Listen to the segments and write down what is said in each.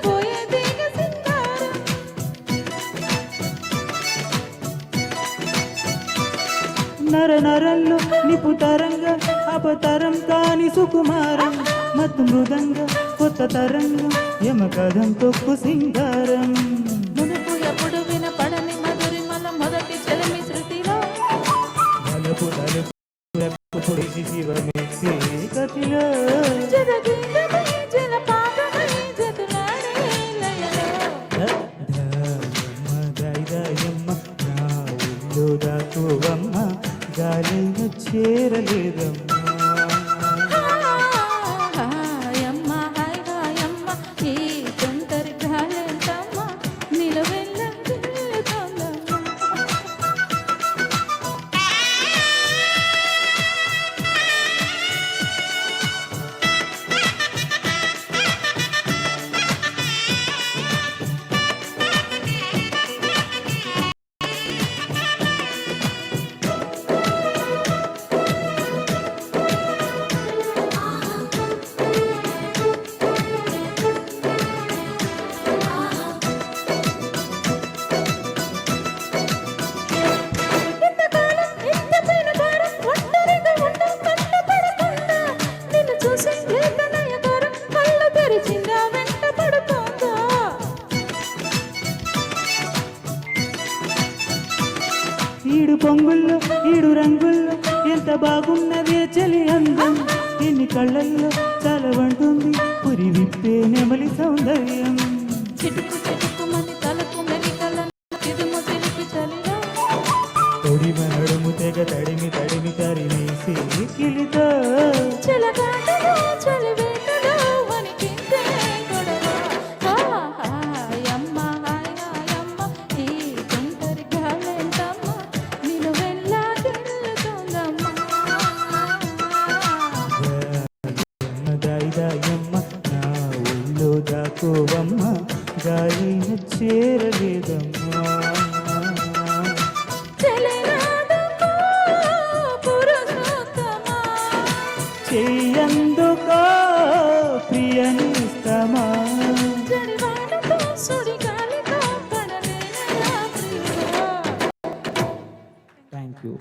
పోయేది సింగారం. నర నరంలో నిపుతరంగా అపతరం కాని సుకుమారం మత్తు మృదంగా కొత్త తరంగం యమకథం తొక్కు సింగారం. మునుపు ఎప్పుడు వినపడని మధురిమల మొదటి చెలిమి శృతిలో తలుపు తలుపు పొడిచి శివమెత్తే కతిలో జగగీతమై జలపాతమై జతులాడే లయలో. దయమ్మ నా ఊళ్ళో దాకోవమ్మ గాలిన చేరలేదమ్మా. హాయమ్మ హాయ్ హాయమ్మ ఈ తొందరి గాలెంతమ్మ నిలవెల్ల తిరుగుతోందమ్మ. ఇంతకాలం ఇంత పైన భారం ఒంటరిగా ఉండడం కష్టపడకుండా నిన్ను చూసి లేత నయగారం కళ్ళు తెరిచిందా వెంట పడుతోందా. ఈడు పొంగుల్లో ఈడు రంగుల్లో ఎంత బాగున్నదే చలి అందం. ఎన్ని కళ్ళల్లో చలవంటుంది పురి విప్పే నెమలి సౌందర్యం. చిటుకు చిటుకు మని తలకు మెలికలను చిదుము చిలిపి చలిలో తొడిమ నడుము తెగ తడిమి తడిమి తరిమేసి కిలితో చెలగాటలో చలివేటలో వణికిందే గొడవ. హాయమ్మ హాయ్ హాయమ్మ ఈ తొందరి గాలెంతమ్మ నిలువెల్లా తిరుగుతోందమ్మ. దాయమ్మ నా ఊళ్ళో దాకోవమ్మ గాలిన చేరలేదమ్మా. చెలినాదమ్మా పురుషోత్తమా చెయ్యందుకో ప్రియనిస్తమా. జడివానతో సుడిగాలితో పడలేనయా ప్రియుడా. Thank you.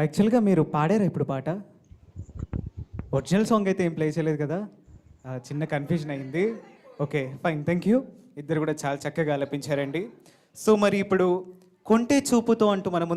యాక్చువల్గా మీరు పాడారా ఇప్పుడు పాట? ఒరిజినల్ సాంగ్ అయితే ఏం ప్లే చేయలేదు కదా, చిన్న కన్ఫ్యూజన్ అయింది. Okay fine, thank you. ఇద్దరు కూడా చాలా చక్కగా ఆలపించారండి. సో మరి ఇప్పుడు కొంటే చూపుతో అంటూ మన ముందు